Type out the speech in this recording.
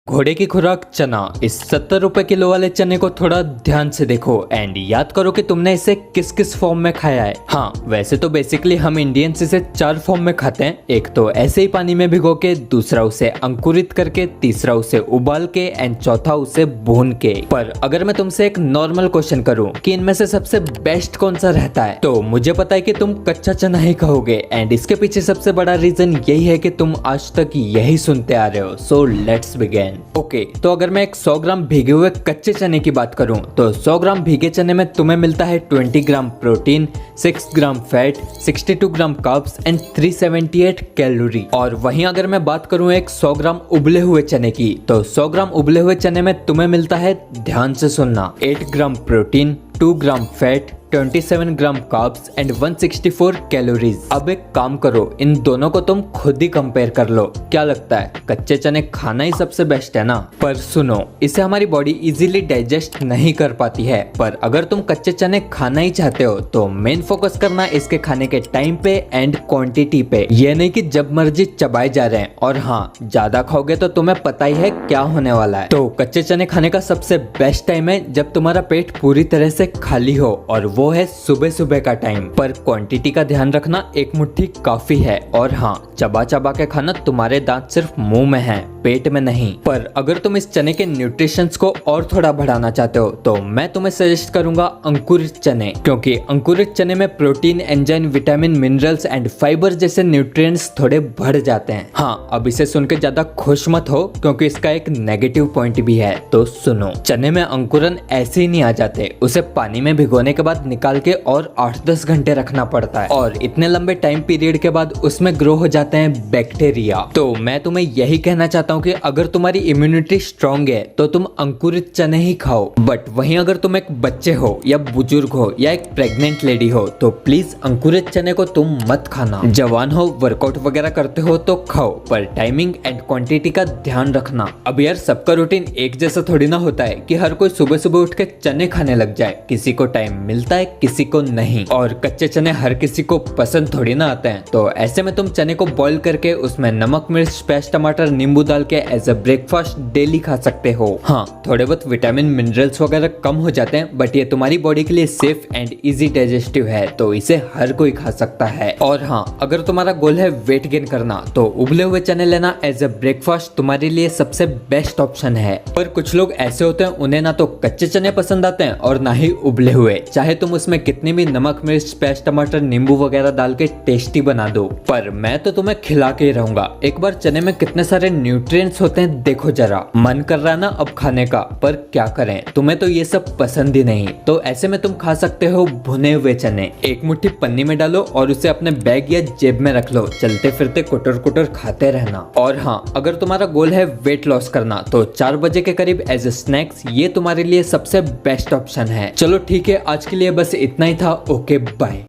घोड़े की खुराक चना। इस 70 रुपए किलो वाले चने को थोड़ा ध्यान से देखो एंड याद करो कि तुमने इसे किस किस फॉर्म में खाया है। हाँ, वैसे तो बेसिकली हम इंडियंस इसे 4 फॉर्म में खाते हैं। एक तो ऐसे ही पानी में भिगो के, दूसरा उसे अंकुरित करके, तीसरा उसे उबाल के एंड चौथा उसे भून के। पर अगर मैं तुमसे एक नॉर्मल क्वेश्चन करूं कि इनमें से सबसे बेस्ट कौन सा रहता है, तो मुझे पता है कि तुम कच्चा चना ही कहोगे एंड इसके पीछे सबसे बड़ा रीजन यही है कि तुम आज तक यही सुनते आ रहे हो। So let's begin. ओके, तो अगर मैं एक 100 ग्राम भीगे हुए कच्चे चने की बात करूं तो 100 ग्राम भीगे चने में तुम्हें मिलता है 20 gram protein, 6 gram fat, 62 gram carbs and 378 calorie. और वहीं अगर मैं बात करूं एक 100 ग्राम उबले हुए चने की, तो 100 ग्राम उबले हुए चने में तुम्हें मिलता है, ध्यान से सुनना, 8 gram protein, 2 gram fat, 27 gram carbs and 164 calories. अब एक काम करो, इन दोनों को तुम खुद ही कंपेयर कर लो। क्या लगता है, कच्चे चने खाना ही सबसे बेस्ट है ना? पर सुनो, इसे हमारी बॉडी इजीली डाइजेस्ट नहीं कर पाती है। पर अगर तुम कच्चे चने खाना ही चाहते हो तो मेन फोकस करना इसके खाने के टाइम पे एंड क्वांटिटी पे। ये नहीं कि जब मर्जी चबाए जा रहे हैं। और हाँ, ज्यादा खाओगे तो तुम्हें पता ही है क्या होने वाला है। तो कच्चे चने खाने का सबसे बेस्ट टाइम है जब तुम्हारा पेट पूरी तरह से खाली हो, और वो है सुबह सुबह का टाइम। पर क्वांटिटी का ध्यान रखना, एक मुट्ठी काफी है। और हाँ, चबा चबा के खाना, तुम्हारे दांत सिर्फ मुंह में हैं, पेट में नहीं। पर अगर तुम इस चने के न्यूट्रिशंस को और थोड़ा बढ़ाना चाहते हो तो मैं तुम्हें सजेस्ट करूंगा अंकुरित चने, क्योंकि अंकुरित चने में protein, enzyme, vitamin, minerals and fibre जैसे न्यूट्रिएंट्स थोड़े बढ़ जाते हैं। हाँ, अब इसे सुन के ज्यादा खुश मत हो, क्योंकि इसका एक नेगेटिव पॉइंट भी है। तो सुनो, चने में अंकुरन ऐसे ही नहीं आ जाते। उसे पानी में भिगोने के बाद निकाल के और 8-10 घंटे रखना पड़ता है, और इतने लंबे टाइम पीरियड के बाद उसमें ग्रो हो जाते हैं बैक्टीरिया। तो मैं तुम्हें यही कहना चाहता हूँ कि अगर तुम्हारी इम्यूनिटी स्ट्रांग है तो तुम अंकुरित चने ही खाओ। बट वहीं अगर तुम एक बच्चे हो या बुजुर्ग हो या एक प्रेग्नेंट लेडी हो तो प्लीज अंकुरित चने को तुम मत खाना। जवान हो, वर्कआउट वगैरह करते हो तो खाओ, पर टाइमिंग एंड क्वांटिटी का ध्यान रखना। अब यार, सबका रूटीन एक जैसा थोड़ी ना होता है कि हर कोई सुबह सुबह उठ के चने खाने लग जाए। किसी को टाइम मिलता है, किसी को नहीं, और कच्चे चने हर किसी को पसंद थोड़ी ना आते हैं। तो ऐसे में तुम चने को बॉईल करके उसमें नमक, मिर्च, प्याज, टमाटर, नींबू डाल के एज अ ब्रेकफास्ट डेली खा सकते हो। हाँ, थोड़े बहुत विटामिन, मिनरल्स वगैरह कम हो जाते हैं, बट ये तुम्हारी बॉडी के लिए सेफ एंड इजी डाइजेस्टिव है, तो इसे हर कोई खा सकता है। और हाँ, अगर तुम्हारा गोल है वेट गेन करना तो उबले हुए चने लेना एज अ ब्रेकफास्ट तुम्हारे लिए सबसे बेस्ट ऑप्शन है। पर कुछ लोग ऐसे होते हैं, उन्हें ना तो कच्चे चने पसंद आते हैं और ना ही उबले हुए, चाहे तुम उसमें कितनी भी नमक, मिर्च, प्याज, टमाटर, नींबू वगैरह डाल के टेस्टी बना दो। पर मैं तो तुम्हें खिला के ही रहूंगा। एक बार चने में कितने सारे न्यूट्रिएंट्स होते हैं देखो जरा। मन कर रहा है ना अब खाने का, पर क्या करें, तुम्हें तो ये सब पसंद ही नहीं। तो ऐसे में तुम खा सकते हो भुने हुए चने। एक मुट्ठी पन्नी में डालो और उसे अपने बैग या जेब में रख लो, चलते फिरते कुटर कुटर खाते रहना। और हाँ, अगर तुम्हारा गोल है वेट लॉस करना तो 4 बजे के करीब एज ए स्नैक्स ये तुम्हारे लिए सबसे बेस्ट ऑप्शन है। चलो ठीक है, आज के लिए बस इतना ही था। Okay, bye.